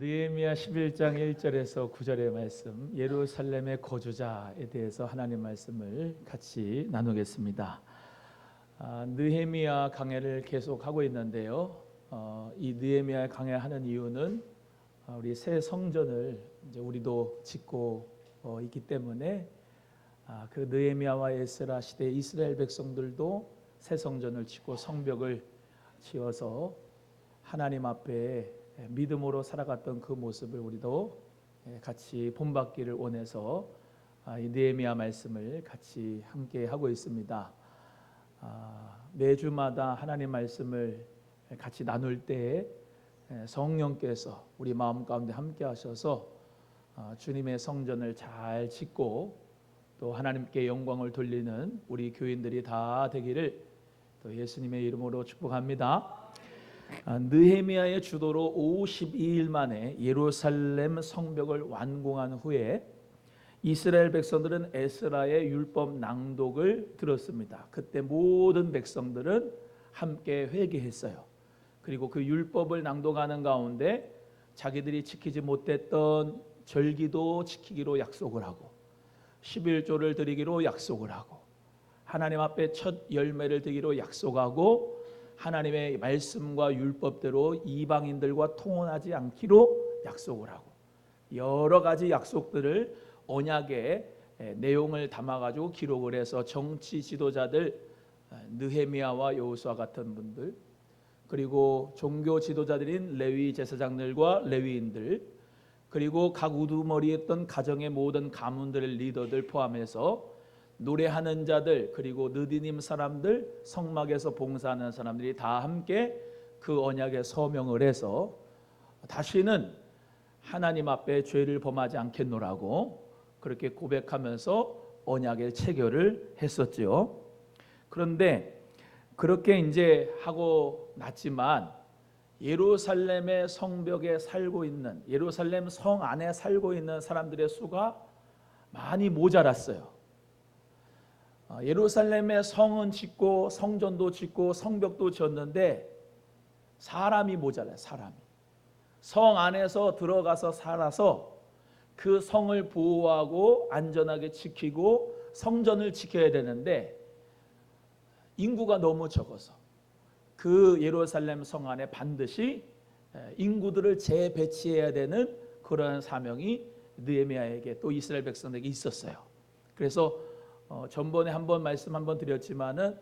느헤미야 11장 1절에서 9절의 말씀, 예루살렘의 거주자에 대해서 하나님 말씀을 같이 나누겠습니다. 느헤미야 강해를 계속하고 있는데요. 이 느헤미야 강해하는 이유는 우리 새 성전을 이제 우리도 짓고 있기 때문에 그 느헤미야와 에스라 시대 이스라엘 백성들도 새 성전을 짓고 성벽을 지어서 하나님 앞에 믿음으로 살아갔던 그 모습을 우리도 같이 본받기를 원해서 이 느헤미야 말씀을 같이 함께 하고 있습니다. 매주마다 하나님 말씀을 같이 나눌 때 성령께서 우리 마음 가운데 함께 하셔서 주님의 성전을 잘 짓고 또 하나님께 영광을 돌리는 우리 교인들이 다 되기를 또 예수님의 이름으로 축복합니다. 느헤미야의 주도로 52일 만에 예루살렘 성벽을 완공한 후에 이스라엘 백성들은 에스라의 율법 낭독을 들었습니다. 그때 모든 백성들은 함께 회개했어요. 그리고 그 율법을 낭독하는 가운데 자기들이 지키지 못했던 절기도 지키기로 약속을 하고 11조를 드리기로 약속을 하고 하나님 앞에 첫 열매를 드리기로 약속하고 하나님의 말씀과 율법대로 이방인들과 통혼하지 않기로 약속을 하고 여러 가지 약속들을 언약의 내용을 담아가지고 기록을 해서 정치 지도자들 느헤미야와 여호수아 같은 분들 그리고 종교 지도자들인 레위 제사장들과 레위인들 그리고 각 우두머리에 있던 가정의 모든 가문들의 리더들 포함해서 노래하는 자들 그리고 느디님 사람들 성막에서 봉사하는 사람들이 다 함께 그 언약에 서명을 해서 다시는 하나님 앞에 죄를 범하지 않겠노라고 그렇게 고백하면서 언약의 체결을 했었죠. 그런데 그렇게 이제 하고 났지만 예루살렘의 성벽에 살고 있는 예루살렘 성 안에 살고 있는 사람들의 수가 많이 모자랐어요. 예루살렘의 성은 짓고 성전도 짓고 성벽도 지었는데 사람이 모자라요. 사람이 성 안에서 들어가서 살아서 그 성을 보호하고 안전하게 지키고 성전을 지켜야 되는데 인구가 너무 적어서 그 예루살렘 성 안에 반드시 인구들을 재배치해야 되는 그런 사명이 느헤미야에게 또 이스라엘 백성에게 있었어요. 그래서 전번에 한번 말씀 한번 드렸지만은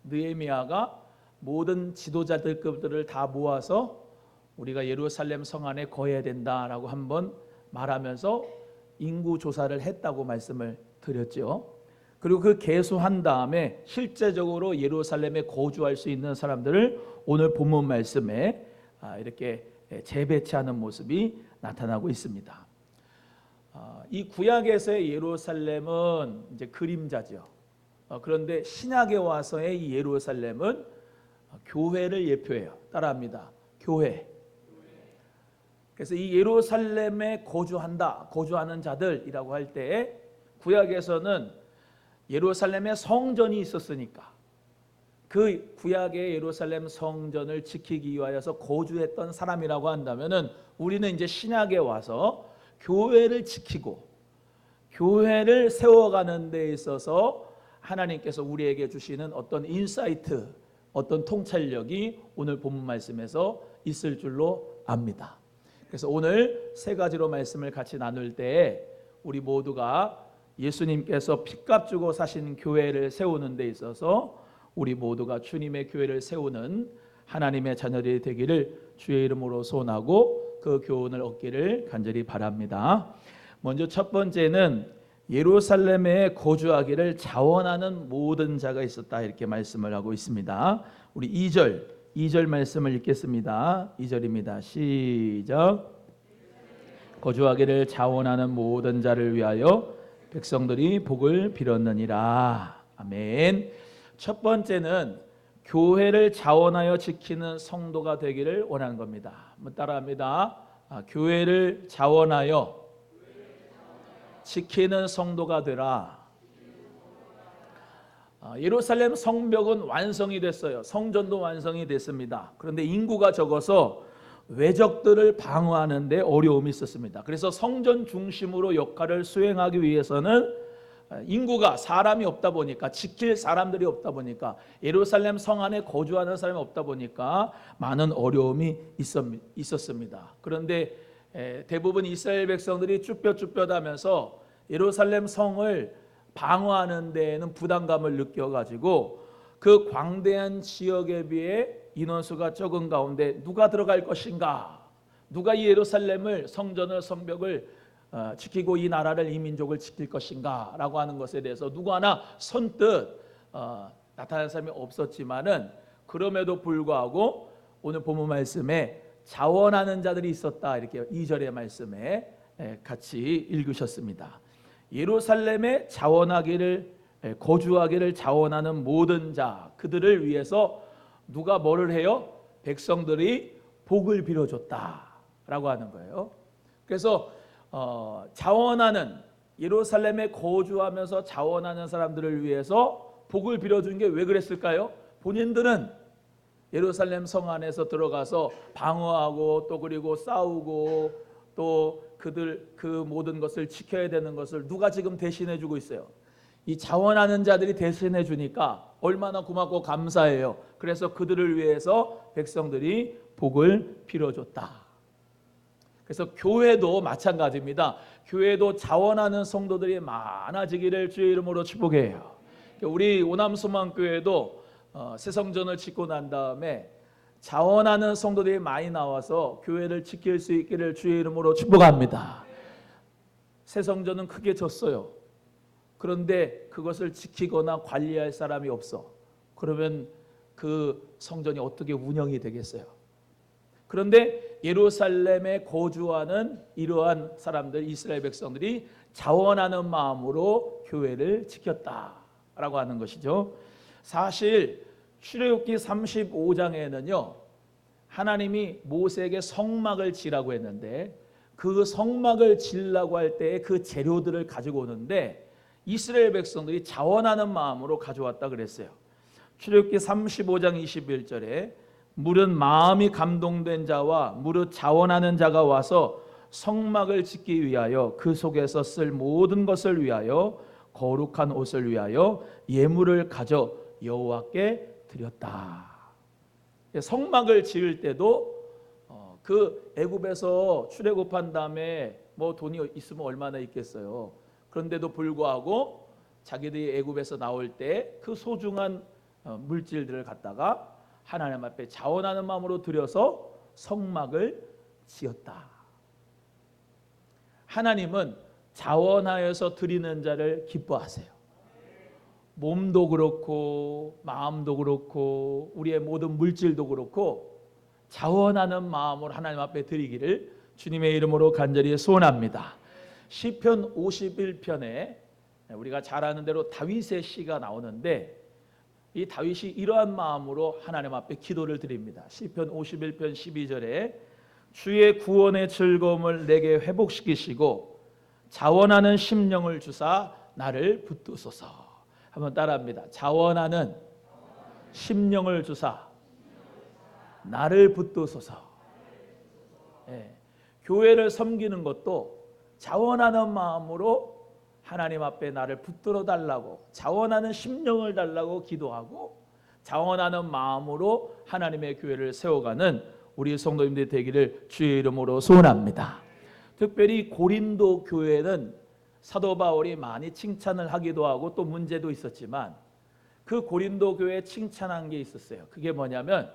느헤미야가 모든 지도자들급들을 다 모아서 우리가 예루살렘 성 안에 거해야 된다라고 한번 말하면서 인구 조사를 했다고 말씀을 드렸죠. 그리고 그 계수한 다음에 실제적으로 예루살렘에 거주할 수 있는 사람들을 오늘 본문 말씀에 이렇게 재배치하는 모습이 나타나고 있습니다. 이 구약에서의 예루살렘은 이제 그림자죠. 그런데 신약에 와서의 이 예루살렘은 교회를 예표해요. 따라합니다. 교회. 그래서 이 예루살렘에 거주하는 자들이라고 할 때 구약에서는 예루살렘에 성전이 있었으니까 그 구약의 예루살렘 성전을 지키기 위하여서 거주했던 사람이라고 한다면은 우리는 이제 신약에 와서 교회를 지키고 교회를 세워가는 데 있어서 하나님께서 우리에게 주시는 어떤 인사이트, 어떤 통찰력이 오늘 본문 말씀에서 있을 줄로 압니다. 그래서 오늘 세 가지로 말씀을 같이 나눌 때 우리 모두가 예수님께서 핏값 주고 사신 교회를 세우는 데 있어서 우리 모두가 주님의 교회를 세우는 하나님의 자녀들이 되기를 주의 이름으로 소원하고 그 교훈을 얻기를 간절히 바랍니다. 먼저 첫 번째는 예루살렘에 거주하기를 자원하는 모든 자가 있었다 이렇게 말씀을 하고 있습니다. 우리 2절 말씀을 읽겠습니다. 2절입니다. 시작. 거주하기를 자원하는 모든 자를 위하여 백성들이 복을 빌었느니라. 아멘. 첫 번째는 교회를 자원하여 지키는 성도가 되기를 원하는 겁니다. 한번 따라합니다. 교회를 자원하여 지키는 성도가 되라. 예루살렘 성벽은 완성이 됐어요. 성전도 완성이 됐습니다. 그런데 인구가 적어서 외적들을 방어하는 데 어려움이 있었습니다. 그래서 성전 중심으로 역할을 수행하기 위해서는 인구가 사람이 없다 보니까, 지킬 사람들이 없다 보니까, 예루살렘 성 안에 거주하는 사람이 없다 보니까 많은 어려움이 있었습니다. 그런데 대부분 이스라엘 백성들이 쭈뼛쭈뼛하면서 예루살렘 성을 방어하는 데에는 부담감을 느껴가지고 그 광대한 지역에 비해 인원수가 적은 가운데 누가 들어갈 것인가, 누가 이 예루살렘을, 성전을, 성벽을 지키고 이 나라를, 이 민족을 지킬 것인가 라고 하는 것에 대해서 누구 하나 선뜻 나타난 사람이 없었지만은, 그럼에도 불구하고 오늘 본문 말씀에 자원하는 자들이 있었다, 이렇게 2절의 말씀에 같이 읽으셨습니다. 예루살렘에 자원하기를, 거주하기를 자원하는 모든 자, 그들을 위해서 누가 뭐를 해요? 백성들이 복을 빌어줬다라고 하는 거예요. 그래서 자원하는, 예루살렘에 거주하면서 자원하는 사람들을 위해서 복을 빌어준 게 왜 그랬을까요? 본인들은 예루살렘 성 안에서 들어가서 방어하고 또 그리고 싸우고 또 그 모든 것을 지켜야 되는 것을 누가 지금 대신해 주고 있어요? 이 자원하는 자들이 대신해 주니까 얼마나 고맙고 감사해요. 그래서 그들을 위해서 백성들이 복을 빌어줬다. 그래서 교회도 마찬가지입니다. 교회도 자원하는 성도들이 많아지기를 주의 이름으로 축복해요. 우리 오남소망교회도 새성전을 짓고 난 다음에 자원하는 성도들이 많이 나와서 교회를 지킬 수 있기를 주의 이름으로 축복합니다. 새성전은 크게 졌어요. 그런데 그것을 지키거나 관리할 사람이 없어. 그러면 그 성전이 어떻게 운영이 되겠어요? 그런데 예루살렘에 거주하는 이러한 사람들, 이스라엘 백성들이 자원하는 마음으로 교회를 지켰다라고 하는 것이죠. 사실 출애굽기 35장에는요, 하나님이 모세에게 성막을 지라고 했는데, 그 성막을 지으려고 할 때 그 재료들을 가지고 오는데 이스라엘 백성들이 자원하는 마음으로 가져왔다 그랬어요. 출애굽기 35장 21절에 무릇 마음이 감동된 자와 무릇 자원하는 자가 와서 성막을 짓기 위하여 그 속에서 쓸 모든 것을 위하여 거룩한 옷을 위하여 예물을 가져 여호와께 드렸다. 성막을 지을 때도 그 애굽에서 출애굽한 다음에 뭐 돈이 있으면 얼마나 있겠어요. 그런데도 불구하고 자기들이 애굽에서 나올 때 그 소중한 물질들을 갖다가 하나님 앞에 자원하는 마음으로 드려서 성막을 지었다. 하나님은 자원하여서 드리는 자를 기뻐하세요. 몸도 그렇고 마음도 그렇고 우리의 모든 물질도 그렇고 자원하는 마음으로 하나님 앞에 드리기를 주님의 이름으로 간절히 소원합니다. 시편 51편에 우리가 잘 아는 대로 다윗의 시가 나오는데, 이 다윗이 이러한 마음으로 하나님 앞에 기도를 드립니다. 시편 51편 12절에 주의 구원의 즐거움을 내게 회복시키시고 자원하는 심령을 주사 나를 붙드소서. 한번 따라합니다. 자원하는 심령을 주사 나를 붙드소서. 교회를 섬기는 것도 자원하는 마음으로 하나님 앞에 나를 붙들어 달라고, 자원하는 심령을 달라고 기도하고 자원하는 마음으로 하나님의 교회를 세워가는 우리 성도님들이 되기를 주의 이름으로 소원합니다. 특별히 고린도 교회는 사도 바울이 많이 칭찬을 하기도 하고 또 문제도 있었지만, 그 고린도 교회에 칭찬한 게 있었어요. 그게 뭐냐면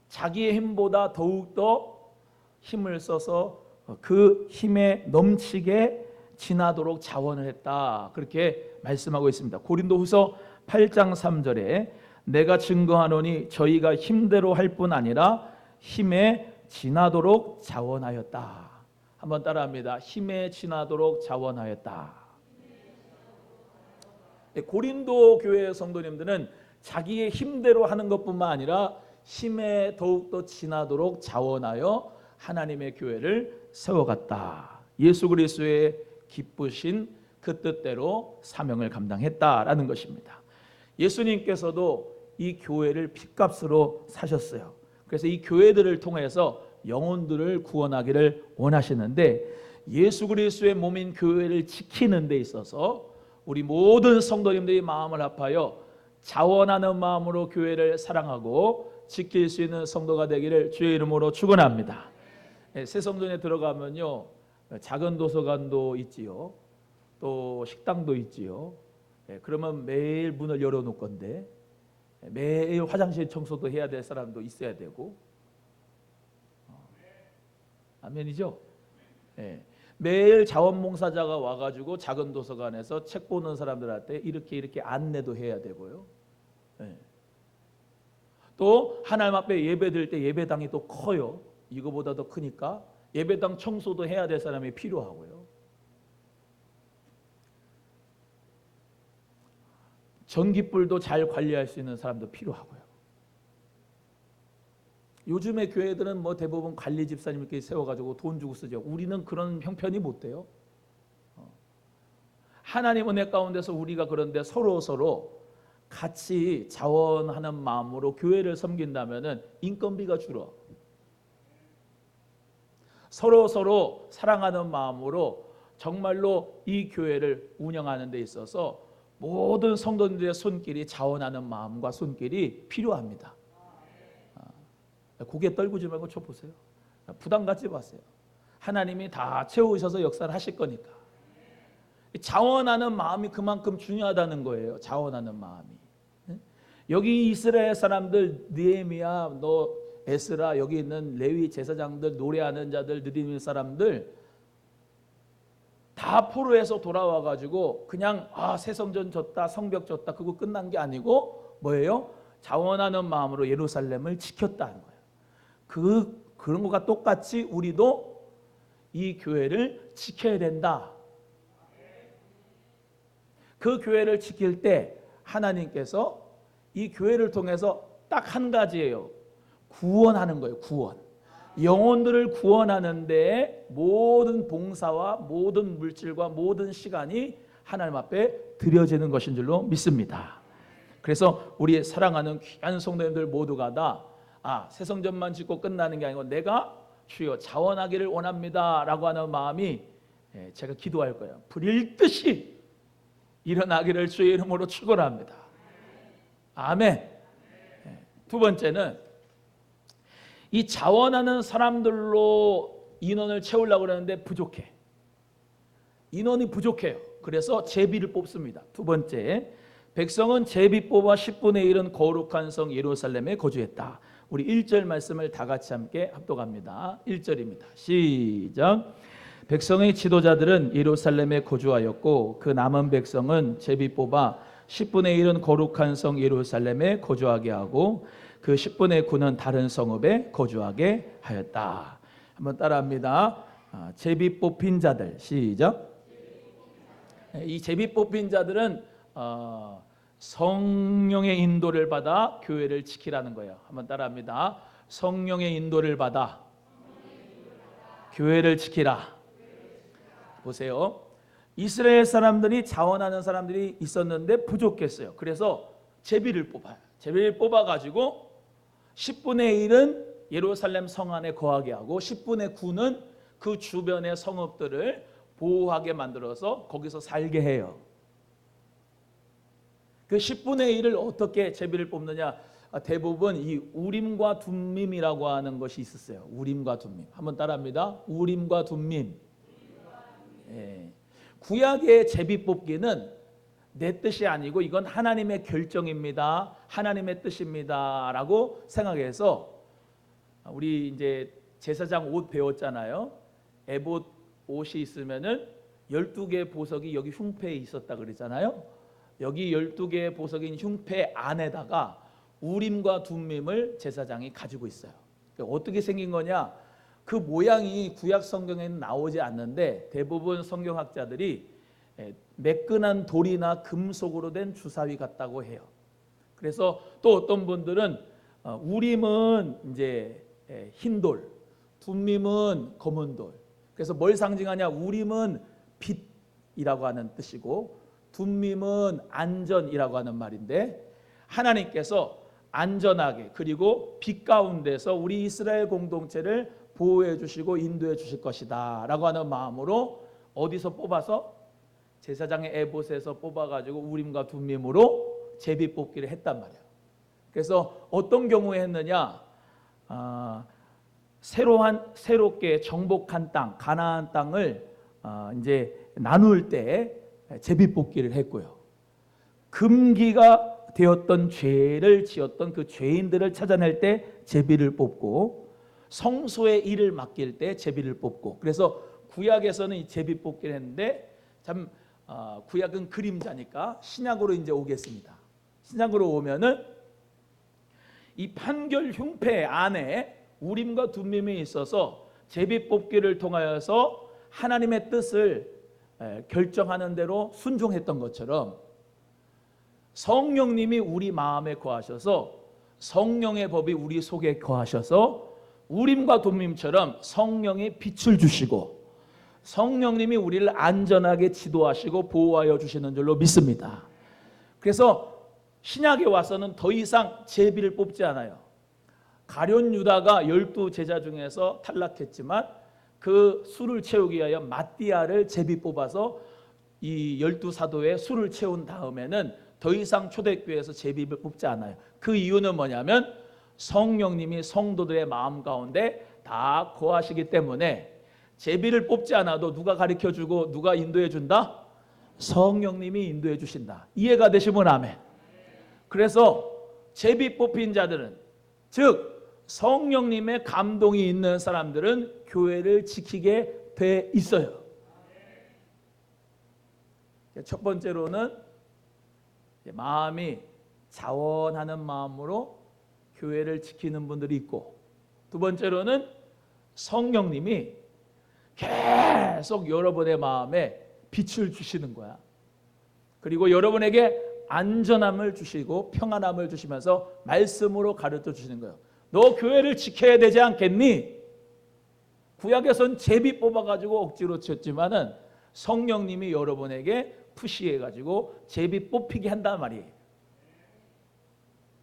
자기의 힘보다 더욱더 힘을 써서 그 힘에 넘치게 지나도록 자원을 했다, 그렇게 말씀하고 있습니다. 고린도후서 8장 3절에 내가 증거하노니 저희가 힘대로 할 뿐 아니라 힘에 지나도록 자원하였다. 한번 따라합니다. 힘에 지나도록 자원하였다. 고린도 교회 성도님들은 자기의 힘대로 하는 것뿐만 아니라 힘에 더욱더 지나도록 자원하여 하나님의 교회를 세워갔다. 예수 그리스도의 기쁘신 그 뜻대로 사명을 감당했다라는 것입니다. 예수님께서도 이 교회를 핏값으로 사셨어요. 그래서 이 교회들을 통해서 영혼들을 구원하기를 원하시는데, 예수 그리스도의 몸인 교회를 지키는 데 있어서 우리 모든 성도님들이 마음을 합하여 자원하는 마음으로 교회를 사랑하고 지킬 수 있는 성도가 되기를 주의 이름으로 축원합니다. 새 성전에 들어가면요, 작은 도서관도 있지요, 또 식당도 있지요. 그러면 매일 문을 열어놓을 건데 매일 화장실 청소도 해야 될 사람도 있어야 되고, 아멘이죠? 매일 자원봉사자가 와가지고 작은 도서관에서 책 보는 사람들한테 이렇게 안내도 해야 되고요. 또 하나님 앞에 예배 드릴 때 예배당이 또 커요. 이거보다 더 크니까 예배당 청소도 해야 될 사람이 필요하고요. 전기불도 잘 관리할 수 있는 사람도 필요하고요. 요즘의 교회들은 뭐 대부분 관리 집사님 이렇게 세워가지고 돈 주고 쓰죠. 우리는 그런 형편이 못 돼요. 하나님 은혜 가운데서 우리가 그런데 서로 같이 자원하는 마음으로 교회를 섬긴다면은 인건비가 줄어. 서로 사랑하는 마음으로 정말로 이 교회를 운영하는 데 있어서 모든 성도들의 손길이 자원하는 마음과 손길이 필요합니다. 고개 떨구지 말고 쳐보세요. 부담 갖지 마세요. 하나님이 다 채우셔서 역사를 하실 거니까. 자원하는 마음이 그만큼 중요하다는 거예요. 자원하는 마음이. 여기 이스라엘 사람들, 느헤미야, 너 에스라, 여기 있는 레위 제사장들, 노래하는 자들, 느헤미야 사람들 다 포로에서 돌아와가지고 그냥 새 성전 졌다, 성벽 졌다, 그거 끝난 게 아니고 뭐예요? 자원하는 마음으로 예루살렘을 지켰다는 거예요. 그런 것과 똑같이 우리도 이 교회를 지켜야 된다. 그 교회를 지킬 때 하나님께서 이 교회를 통해서 딱 한 가지예요. 구원하는 거예요. 구원. 영혼들을 구원하는 데 모든 봉사와 모든 물질과 모든 시간이 하나님 앞에 드려지는 것인 줄로 믿습니다. 그래서 우리 사랑하는 귀한 성도님들 모두가 다 새 성전만 짓고 끝나는 게 아니고 내가 주여 자원하기를 원합니다 라고 하는 마음이 제가 기도할 거예요. 불일듯이 일어나기를 주의 이름으로 축원합니다. 아멘. 두 번째는 이 자원하는 사람들로 인원을 채우려고 그러는데 부족해. 인원이 부족해요. 그래서 제비를 뽑습니다. 두 번째, 백성은 제비 뽑아 10분의 1은 거룩한 성 예루살렘에 거주했다. 우리 1절 말씀을 다 같이 함께 합독합니다. 1절입니다. 시작. 백성의 지도자들은 예루살렘에 거주하였고 그 남은 백성은 제비 뽑아 10분의 1은 거룩한 성 예루살렘에 거주하게 하고 그 10분의 9는 다른 성읍에 거주하게 하였다. 한번 따라합니다. 제비 뽑힌 자들. 시작. 이 제비 뽑힌 자들은 성령의 인도를 받아 교회를 지키라는 거예요. 한번 따라합니다. 성령의 인도를 받아 교회를 지키라. 보세요. 이스라엘 사람들이 자원하는 사람들이 있었는데 부족했어요. 그래서 제비를 뽑아요. 제비를 뽑아가지고 10분의 1은 예루살렘 성 안에 거하게 하고 10분의 9는 그 주변의 성읍들을 보호하게 만들어서 거기서 살게 해요. 그 10분의 1을 어떻게 제비를 뽑느냐? 대부분 이 우림과 둠밈이라고 하는 것이 있었어요. 우림과 둠밈. 한번 따라합니다. 우림과 둠밈. 구약의 제비 뽑기는 내 뜻이 아니고 이건 하나님의 결정입니다. 하나님의 뜻입니다라고 생각해서 우리 이제 제사장 옷 배웠잖아요. 에봇 옷이 있으면은 12개 보석이 여기 흉패에 있었다 그랬잖아요. 여기 12개의 보석인 흉패 안에다가 우림과 둠밈을 제사장이 가지고 있어요. 어떻게 생긴 거냐? 그 모양이 구약 성경에는 나오지 않는데 대부분 성경학자들이 매끈한 돌이나 금속으로 된 주사위 같다고 해요. 그래서 또 어떤 분들은 우림은 이제 흰 돌, 둠밈은 검은 돌. 그래서 뭘 상징하냐? 우림은 빛이라고 하는 뜻이고 둠밈은 안전이라고 하는 말인데 하나님께서 안전하게 그리고 빛 가운데서 우리 이스라엘 공동체를 보호해 주시고 인도해 주실 것이다 라고 하는 마음으로 어디서 뽑아서? 제사장의 에봇에서 뽑아가지고 우림과 둠밈으로 제비 뽑기를 했단 말이에요. 그래서 어떤 경우에 했느냐, 새롭게 정복한 땅, 가나안 땅을 이제 나눌 때 제비 뽑기를 했고요. 금기가 되었던 죄를 지었던 그 죄인들을 찾아낼 때 제비를 뽑고, 성소의 일을 맡길 때 제비를 뽑고. 그래서 구약에서는 이 제비 뽑기를 했는데, 참 구약은 그림자니까 신약으로 이제 오겠습니다. 신약으로 오면은 이 판결 흉패 안에 우림과 둠밈이 있어서 제비 뽑기를 통하여서 하나님의 뜻을 결정하는 대로 순종했던 것처럼, 성령님이 우리 마음에 거하셔서 성령의 법이 우리 속에 거하셔서 우림과 둠밈처럼 성령이 빛을 주시고 성령님이 우리를 안전하게 지도하시고 보호하여 주시는 줄로 믿습니다. 그래서 신약에 와서는 더 이상 제비를 뽑지 않아요. 가룟 유다가 12 제자 중에서 탈락했지만 그 수를 채우기 위하여 마띠아를 제비 뽑아서 이 12 사도의 수를 채운 다음에는 더 이상 초대교회에서 제비를 뽑지 않아요. 그 이유는 뭐냐면 성령님이 성도들의 마음 가운데 다 거하시기 때문에 제비를 뽑지 않아도 누가 가르쳐주고 누가 인도해 준다? 성령님이 인도해 주신다. 이해가 되시면 아멘. 그래서 제비 뽑힌 자들은, 즉 성령님의 감동이 있는 사람들은 교회를 지키게 돼 있어요. 첫 번째로는 마음이 자원하는 마음으로 교회를 지키는 분들이 있고, 두 번째로는 성령님이 계속 여러분의 마음에 빛을 주시는 거야. 그리고 여러분에게 안전함을 주시고 평안함을 주시면서 말씀으로 가르쳐 주시는 거예요. 너 교회를 지켜야 되지 않겠니? 구약에선 제비 뽑아가지고 억지로 쳤지만은 성령님이 여러분에게 푸시해가지고 제비 뽑히게 한단 말이에요.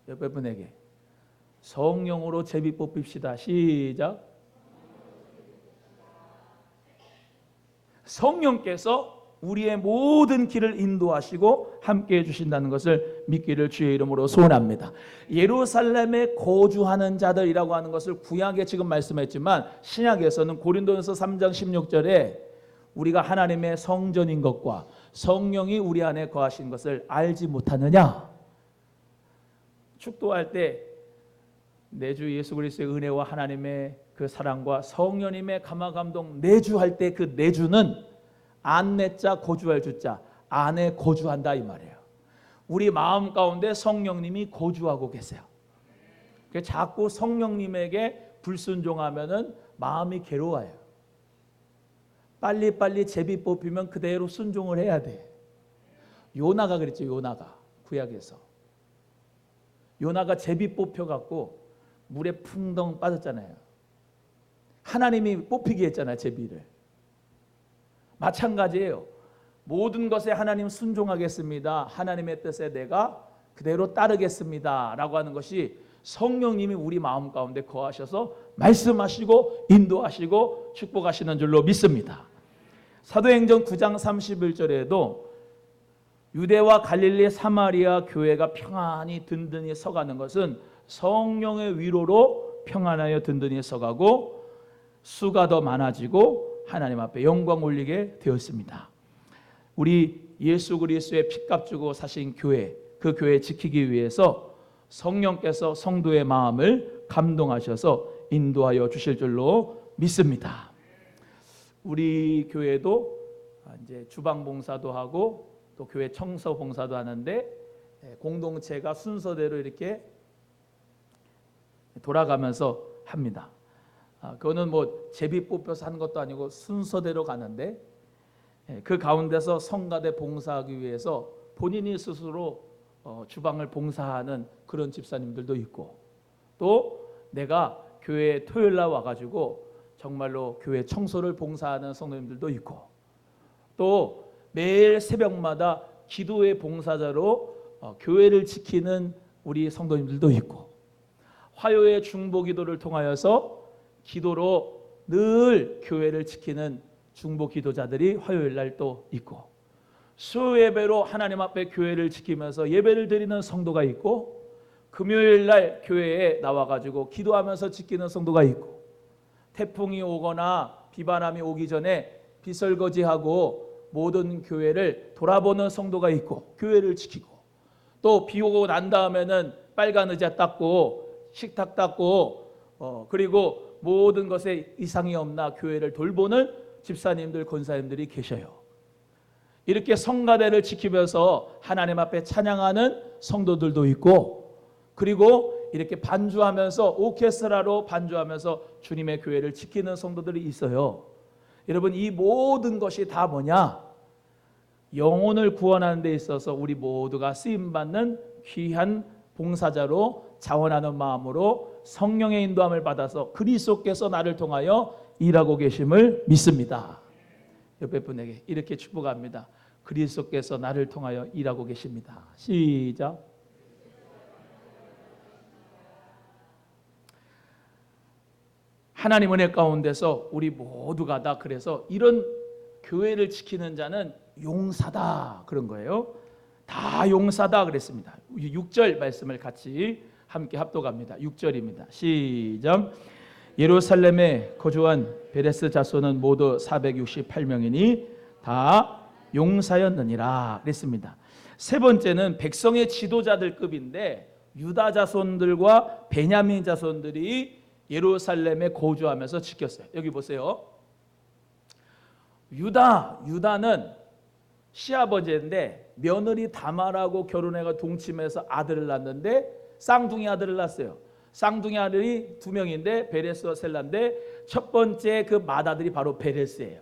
옆에 분에게 성령으로 제비 뽑힙시다. 시작. 성령께서 우리의 모든 길을 인도하시고 함께해 주신다는 것을 믿기를 주의 이름으로 소원합니다. 예루살렘에 거주하는 자들이라고 하는 것을 구약에 지금 말씀했지만 신약에서는 고린도전서 3장 16절에 우리가 하나님의 성전인 것과 성령이 우리 안에 거하신 것을 알지 못하느냐. 축도할 때 내 주 예수 그리스도의 은혜와 하나님의 그 사랑과 성령님의 감화감동 내주할 때 그 내주는 안내자 거주할 주자 안에 거주한다 이 말이에요. 우리 마음 가운데 성령님이 거주하고 계세요. 자꾸 성령님에게 불순종하면은 마음이 괴로워요. 빨리빨리 제비 뽑히면 그대로 순종을 해야 돼. 요나가 그랬죠. 요나가 구약에서 요나가 제비 뽑혀갖고 물에 풍덩 빠졌잖아요. 하나님이 뽑히게 했잖아요. 제비를. 마찬가지예요. 모든 것에 하나님 순종하겠습니다. 하나님의 뜻에 내가 그대로 따르겠습니다. 라고 하는 것이 성령님이 우리 마음 가운데 거하셔서 말씀하시고 인도하시고 축복하시는 줄로 믿습니다. 사도행전 9장 31절에도 유대와 갈릴리 사마리아 교회가 평안히 든든히 서가는 것은 성령의 위로로 평안하여 든든히 서가고 수가 더 많아지고 하나님 앞에 영광 올리게 되었습니다. 우리 예수 그리스도의 피값 주고 사신 교회, 그 교회 지키기 위해서 성령께서 성도의 마음을 감동하셔서 인도하여 주실 줄로 믿습니다. 우리 교회도 이제 주방 봉사도 하고 또 교회 청소 봉사도 하는데 공동체가 순서대로 이렇게 돌아가면서 합니다. 그거는 뭐 제비 뽑혀서 하는 것도 아니고 순서대로 가는데 그 가운데서 성가대 봉사하기 위해서 본인이 스스로 주방을 봉사하는 그런 집사님들도 있고, 또 내가 교회에 토요일 날 와가지고 정말로 교회 청소를 봉사하는 성도님들도 있고, 또 매일 새벽마다 기도의 봉사자로 교회를 지키는 우리 성도님들도 있고, 화요일 중보기도를 통하여서 기도로 늘 교회를 지키는 중보 기도자들이 화요일 날 또 있고, 수요예배로 하나님 앞에 교회를 지키면서 예배를 드리는 성도가 있고, 금요일 날 교회에 나와가지고 기도하면서 지키는 성도가 있고, 태풍이 오거나 비바람이 오기 전에 비설거지하고 모든 교회를 돌아보는 성도가 있고, 교회를 지키고, 또 비 오고 난 다음에는 빨간 의자 닦고 식탁 닦고 그리고 모든 것에 이상이 없나 교회를 돌보는 집사님들, 권사님들이 계셔요. 이렇게 성가대를 지키면서 하나님 앞에 찬양하는 성도들도 있고, 그리고 이렇게 반주하면서 오케스트라로 반주하면서 주님의 교회를 지키는 성도들이 있어요. 여러분, 이 모든 것이 다 뭐냐? 영혼을 구원하는 데 있어서 우리 모두가 쓰임받는 귀한 봉사자로 자원하는 마음으로 성령의 인도함을 받아서 그리스도께서 나를 통하여 일하고 계심을 믿습니다. 옆에 분에게 이렇게 축복합니다. 그리스도께서 나를 통하여 일하고 계십니다. 시작. 하나님 은혜 가운데서 우리 모두가 다 그래서 이런 교회를 지키는 자는 용사다 그런 거예요. 다 용사다 그랬습니다. 6절 말씀을 같이 함께 합독합니다. 6절입니다. 시작. 예루살렘에 거주한 베레스 자손은 모두 468명이니 다 용사였느니라 그랬습니다. 세 번째는 백성의 지도자들급인데 유다 자손들과 베냐민 자손들이 예루살렘에 거주하면서 지켰어요. 여기 보세요. 유다는 시아버지인데 며느리 다말하고 결혼해가 동침해서 아들을 낳는데 쌍둥이 아들을 낳았어요. 쌍둥이 아들이 2명인데 베레스와 셀라인데 첫 번째 그 맏아들이 바로 베레스예요.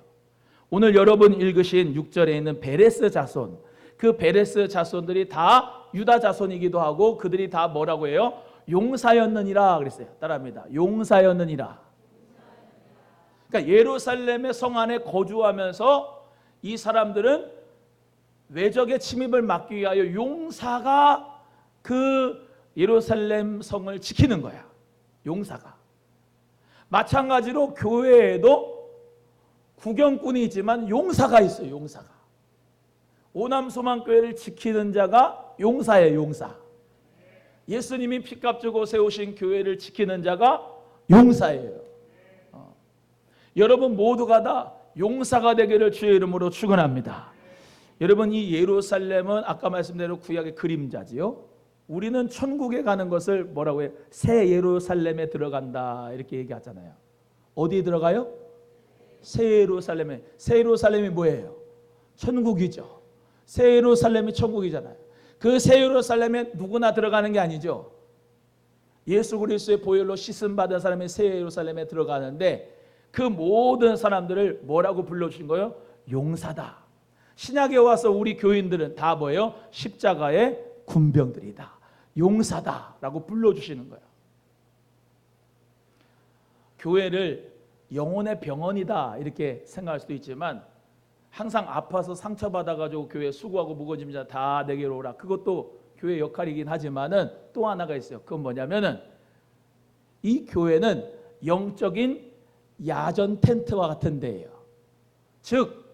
오늘 여러분 읽으신 6절에 있는 베레스 자손, 그 베레스 자손들이 다 유다 자손이기도 하고 그들이 다 뭐라고 해요? 용사였느니라 그랬어요. 따라합니다. 용사였느니라. 그러니까 예루살렘의 성 안에 거주하면서 이 사람들은 외적의 침입을 막기 위하여 용사가 그 예루살렘 성을 지키는 거야. 용사가. 마찬가지로 교회에도 구경꾼이지만 용사가 있어요. 용사가. 오남소망교회를 지키는 자가 용사예요. 용사. 예수님이 피값 주고 세우신 교회를 지키는 자가 용사예요. 여러분 모두가 다 용사가 되기를 주의 이름으로 축원합니다. 여러분 이 예루살렘은 아까 말씀대로 구약의 그림자지요. 우리는 천국에 가는 것을 뭐라고 해요? 새 예루살렘에 들어간다 이렇게 얘기하잖아요. 어디에 들어가요? 새 예루살렘에. 새 예루살렘이 뭐예요? 천국이죠. 새 예루살렘이 천국이잖아요. 그 새 예루살렘에 누구나 들어가는 게 아니죠. 예수 그리스도의 보혈로 씻음 받은 사람이 새 예루살렘에 들어가는데 그 모든 사람들을 뭐라고 불러주신 거예요? 용사다. 신약에 와서 우리 교인들은 다 뭐예요? 십자가의 군병들이다. 용사다라고 불러주시는 거예요. 교회를 영혼의 병원이다 이렇게 생각할 수도 있지만 항상 아파서 상처받아가지고 교회 수고하고 무거워진 자 다 내게로 오라. 그것도 교회 역할이긴 하지만은 또 하나가 있어요. 그건 뭐냐면은 이 교회는 영적인 야전 텐트와 같은 데예요. 즉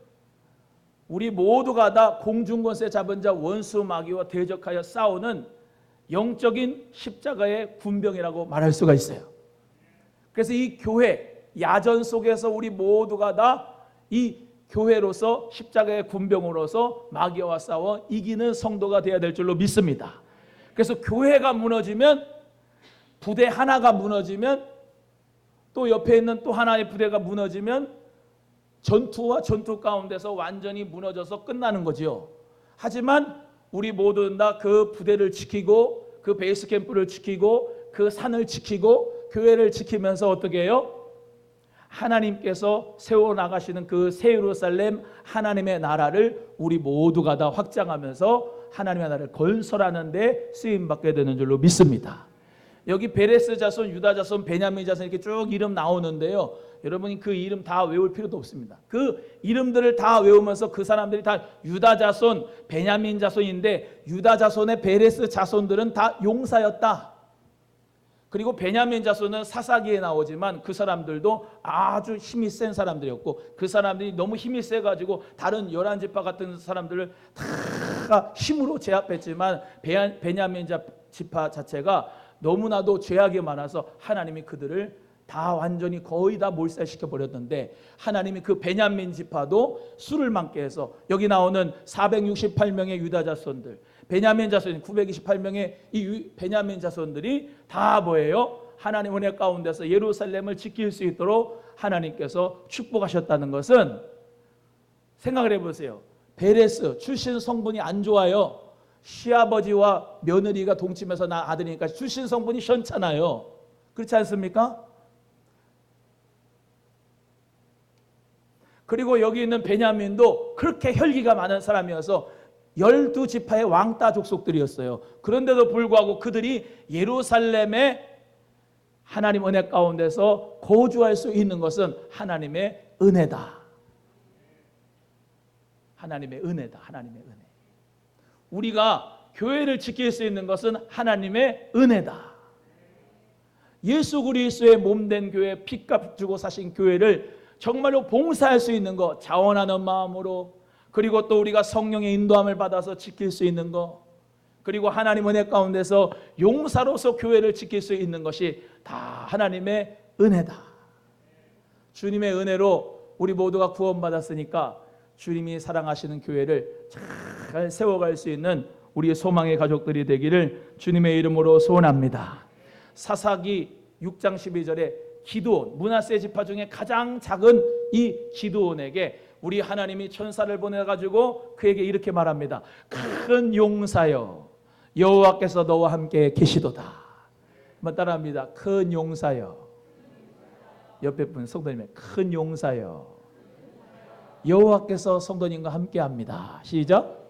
우리 모두가 다 공중권세 잡은 자 원수 마귀와 대적하여 싸우는 영적인 십자가의 군병이라고 말할 수가 있어요. 그래서 이 교회 야전 속에서 우리 모두가 다 이 교회로서 십자가의 군병으로서 마귀와 싸워 이기는 성도가 되어야 될 줄로 믿습니다. 그래서 교회가 무너지면 부대 하나가 무너지면 또 옆에 있는 또 하나의 부대가 무너지면 전투와 전투 가운데서 완전히 무너져서 끝나는 거죠. 하지만 우리 모두는 다 그 부대를 지키고 그 베이스 캠프를 지키고 그 산을 지키고 교회를 지키면서 어떻게 해요? 하나님께서 세워나가시는 그 새 예루살렘 하나님의 나라를 우리 모두가 다 확장하면서 하나님의 나라를 건설하는 데 쓰임받게 되는 줄로 믿습니다. 여기 베레스 자손, 유다 자손, 베냐민 자손 이렇게 쭉 이름 나오는데요. 여러분이 그 이름 다 외울 필요도 없습니다. 그 이름들을 다 외우면서 그 사람들이 다 유다 자손, 베냐민 자손인데 유다 자손의 베레스 자손들은 다 용사였다. 그리고 베냐민 자손은 사사기에 나오지만 그 사람들도 아주 힘이 센 사람들이었고 그 사람들이 너무 힘이 세가지고 다른 11지파 같은 사람들을 다 힘으로 제압했지만 베냐민 지파 자체가 너무나도 죄악이 많아서 하나님이 그들을 다 완전히 거의 다 몰살시켜 버렸는데 하나님이 그 베냐민 지파도 수를 많게 해서 여기 나오는 468명의 유다 자손들, 베냐민 자손 928명의 이 베냐민 자손들이 다 뭐예요? 하나님 은혜 가운데서 예루살렘을 지킬 수 있도록 하나님께서 축복하셨다는 것은 생각을 해보세요. 베레스 출신 성분이 안 좋아요. 시아버지와 며느리가 동침해서 난 아들이니까 출신 성분이 시원찮아요. 그렇지 않습니까? 그리고 여기 있는 베냐민도 그렇게 혈기가 많은 사람이어서 12지파의 왕따 족속들이었어요. 그런데도 불구하고 그들이 예루살렘에 하나님 은혜 가운데서 거주할 수 있는 것은 하나님의 은혜다. 하나님의 은혜다. 하나님의 은혜. 우리가 교회를 지킬 수 있는 것은 하나님의 은혜다. 예수 그리스도의 몸된 교회, 피값 주고 사신 교회를 정말로 봉사할 수 있는 것, 자원하는 마음으로, 그리고 또 우리가 성령의 인도함을 받아서 지킬 수 있는 것, 그리고 하나님 은혜 가운데서 용사로서 교회를 지킬 수 있는 것이 다 하나님의 은혜다. 주님의 은혜로 우리 모두가 구원받았으니까 주님이 사랑하시는 교회를 잘 세워갈 수 있는 우리의 소망의 가족들이 되기를 주님의 이름으로 소원합니다. 사사기 6장 12절에 기드온, 므낫세 지파 중에 가장 작은 이 기드온에게 우리 하나님이 천사를 보내가지고 그에게 이렇게 말합니다. 큰 용사여, 여호와께서 너와 함께 계시도다. 한번 따라합니다. 큰 용사여. 옆에 분 성도님의 큰 용사여, 여호와께서 성도님과 함께합니다. 시작.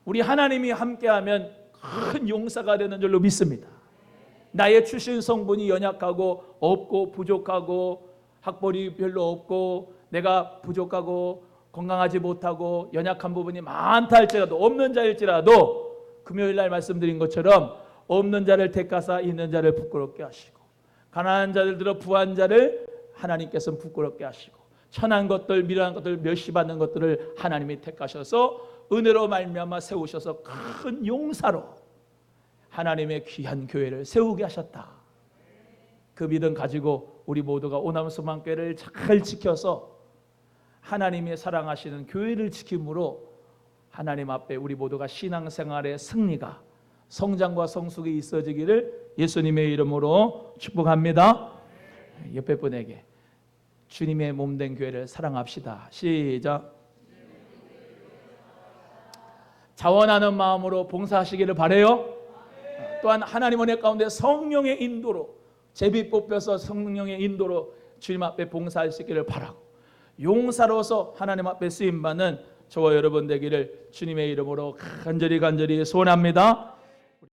우리 하나님이 함께하면 큰 용사가 되는 줄로 믿습니다. 나의 출신 성분이 연약하고 없고 부족하고 학벌이 별로 없고 내가 부족하고 건강하지 못하고 연약한 부분이 많다 할지라도, 없는 자일지라도 금요일 날 말씀드린 것처럼 없는 자를 택하사 있는 자를 부끄럽게 하시고 가난한 자들 들어 부한 자를 하나님께서는 부끄럽게 하시고 천한 것들 미련한 것들 멸시받는 것들을 하나님이 택하셔서 은혜로 말미암아 세우셔서 큰 용사로 하나님의 귀한 교회를 세우게 하셨다. 그 믿음 가지고 우리 모두가 오남 소망교회를 잘 지켜서 하나님이 사랑하시는 교회를 지킴으로 하나님 앞에 우리 모두가 신앙생활의 승리가, 성장과 성숙이 있어지기를 예수님의 이름으로 축복합니다. 옆에 분에게 주님의 몸된 교회를 사랑합시다. 시작. 자원하는 마음으로 봉사하시기를 바라요. 또한 하나님 은혜 가운데 성령의 인도로 제비 뽑혀서 성령의 인도로 주님 앞에 봉사할 수 있기를 바라고, 용사로서 하나님 앞에 쓰임받는 저와 여러분 되기를 주님의 이름으로 간절히 소원합니다.